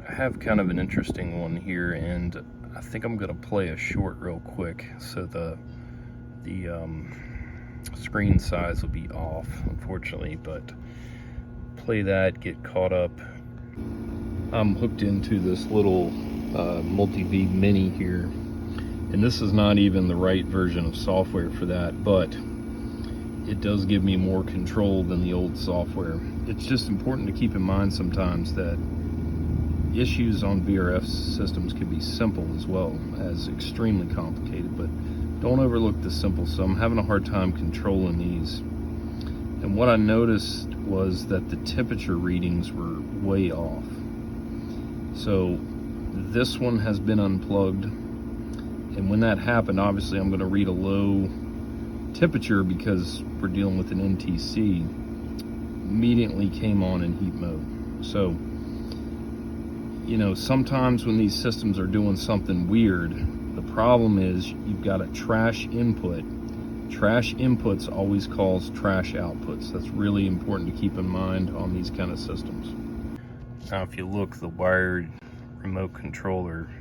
I have kind of an interesting one here, and I think I'm gonna play a short real quick. So the screen size will be off, unfortunately, but play that, get caught up. I'm hooked into this little multi-V mini here, and this is not even the right version of software for that, but it does give me more control than the old software. It's just important to keep in mind sometimes that issues on VRF systems can be simple as well as extremely complicated, but don't overlook the simple. So I'm having a hard time controlling these. And what I noticed was that the temperature readings were way off. So this one has been unplugged. And when that happened, obviously I'm gonna read a low temperature because we're dealing with an NTC. Immediately came on in heat mode. So, you know, sometimes when these systems are doing something weird, the problem is you've got a trash input. Trash inputs always cause trash outputs. That's really important to keep in mind on these kind of systems. Now, if you look, the wired remote controller,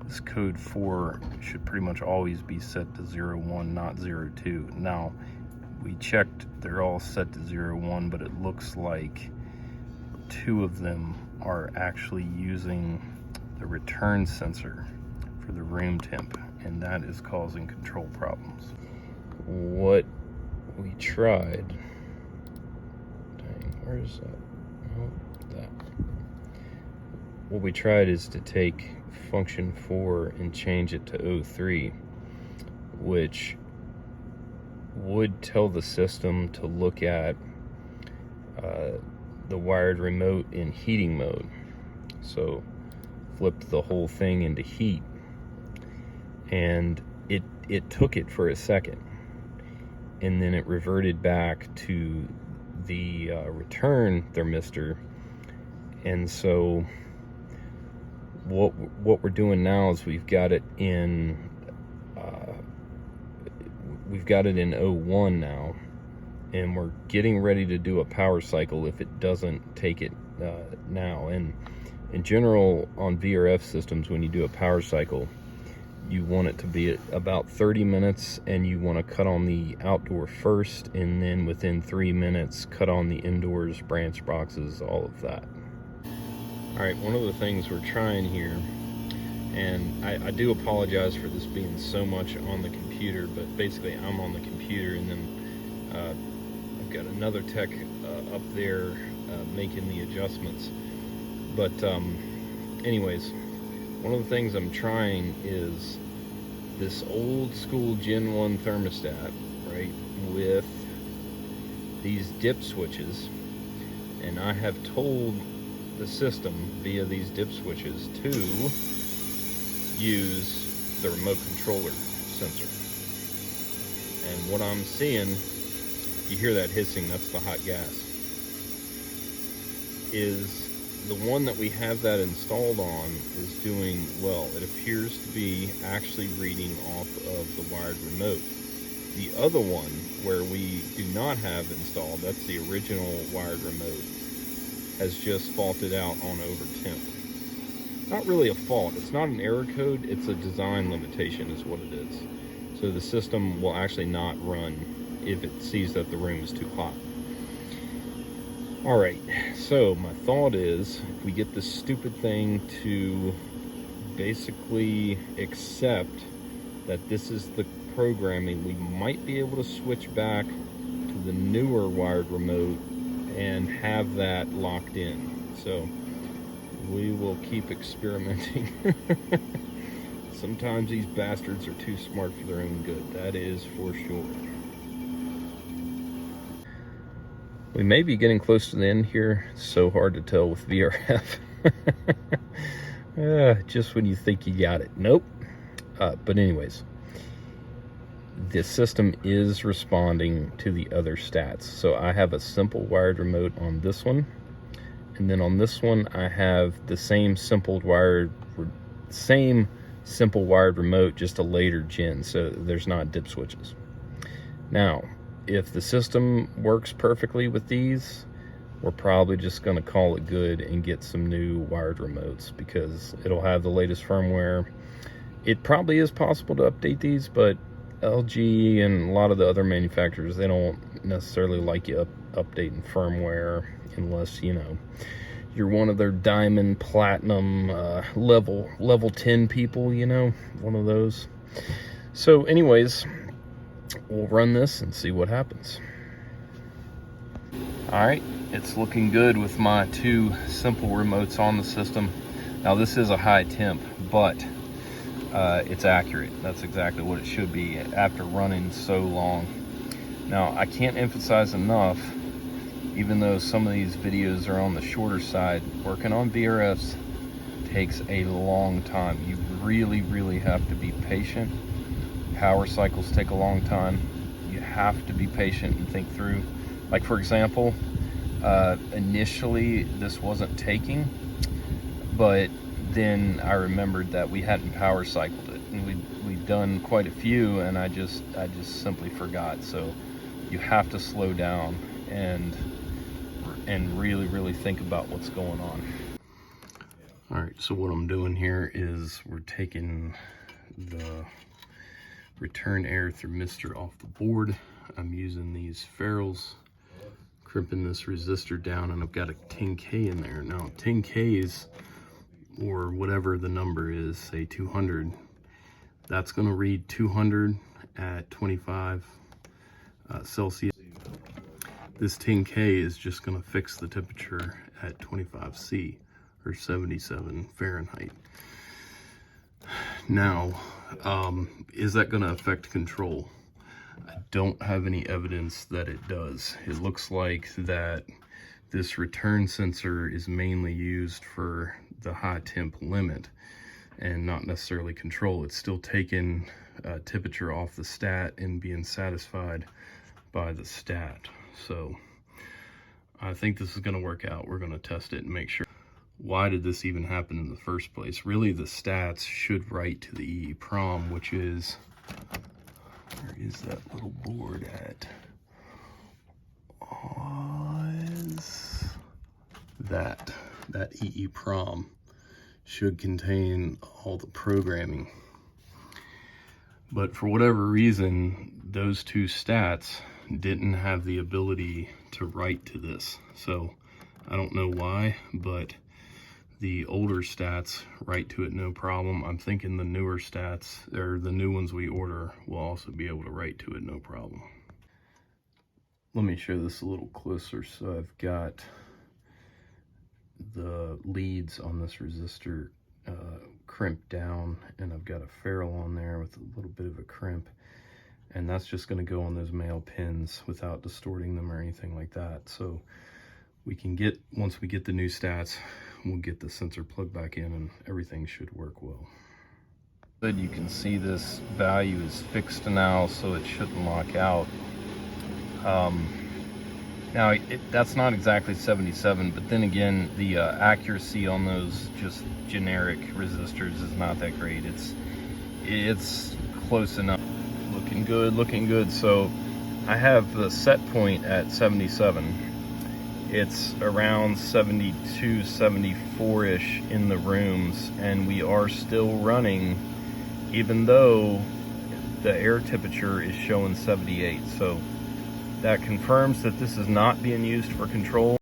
this code 4 should pretty much always be set to 01, not 02. Now, we checked, they're all set to 01, but it looks like 2 of them are actually using the return sensor for the room temp, and that is causing control problems. What we tried, dang, where is that? Oh, that. What we tried is to take function 4 and change it to 03, which would tell the system to look at the wired remote in heating mode. So flipped the whole thing into heat, and it took it for a second, and then it reverted back to the return thermistor. And so what we're doing now is we've got it in 01 now, and we're getting ready to do a power cycle if it doesn't take it now. And in general, on VRF systems, when you do a power cycle, you want it to be at about 30 minutes, and you want to cut on the outdoor first, and then within 3 minutes cut on the indoors, branch boxes, all of that. All right, one of the things we're trying here, and I do apologize for this being so much on the computer, but basically I'm on the computer, and then I've got another tech up there making the adjustments. But anyways, one of the things I'm trying is this old school Gen 1 thermostat, right, with these dip switches, and I have told the system via these dip switches to use the remote controller sensor. And what I'm seeing, you hear that hissing, that's the hot gas, is the one that we have that installed on is doing well. It appears to be actually reading off of the wired remote. The other one, where we do not have installed, that's the original wired remote, has just faulted out on over temp. Not really a fault, it's not an error code, it's a design limitation is what it is. So the system will actually not run if it sees that the room is too hot. All right, so my thought is, if we get this stupid thing to basically accept that this is the programming, we might be able to switch back to the newer wired remote and have that locked in. So we will keep experimenting. Sometimes these bastards are too smart for their own good, that is for sure. We may be getting close to the end here. It's so hard to tell with VRF. Just when you think you got it. Nope. But anyways, the system is responding to the other stats. So I have a simple wired remote on this one. And then on this one, I have the same simple wired remote, just a later gen. So there's not dip switches. Now, if the system works perfectly with these, we're probably just going to call it good and get some new wired remotes, because it'll have the latest firmware. It probably is possible to update these, but LG and a lot of the other manufacturers, they don't necessarily like you updating firmware unless, you know, you're one of their diamond, platinum, level 10 people, you know, one of those. So anyways, we'll run this and see what happens. All right, it's looking good with my two simple remotes on the system. Now this is a high temp, but it's accurate. That's exactly what it should be after running so long. Now I can't emphasize enough, even though some of these videos are on the shorter side, working on VRFs takes a long time. You really have to be patient. Power cycles take a long time. You have to be patient and think through. Like for example, initially this wasn't taking, but then I remembered that we hadn't power cycled it, and we'd done quite a few, and I just simply forgot. So you have to slow down and really think about what's going on. All right, so what I'm doing here is we're taking the return air thermistor off the board. I'm using these ferrules, crimping this resistor down, and I've got a 10K in there. Now 10Ks, or whatever the number is, say 200, that's going to read 200 at 25 Celsius. This 10K is just going to fix the temperature at 25 C, or 77 Fahrenheit. Now, is that going to affect control? I don't have any evidence that it does. It looks like that this return sensor is mainly used for the high temp limit and not necessarily control. It's still taking temperature off the stat and being satisfied by the stat. So I think this is going to work out. We're going to test it and make sure. Why did this even happen in the first place? Really, the stats should write to the EEPROM, which is, where is that little board at? That EEPROM should contain all the programming. But for whatever reason, those two stats didn't have the ability to write to this. So I don't know why, but the older stats write to it no problem. I'm thinking the newer stats, or the new ones we order, will also be able to write to it no problem. Let me show this a little closer. So I've got the leads on this resistor crimped down, and I've got a ferrule on there with a little bit of a crimp, and that's just going to go on those male pins without distorting them or anything like that. So we can get, once we get the new stats, we'll get the sensor plugged back in and everything should work well. Good, you can see this value is fixed now, so it shouldn't lock out. Now that's not exactly 77, but then again, the accuracy on those just generic resistors is not that great. It's close enough. Looking good. So I have the set point at 77. It's around 72, 74-ish in the rooms, and we are still running, even though the air temperature is showing 78. So that confirms that this is not being used for control.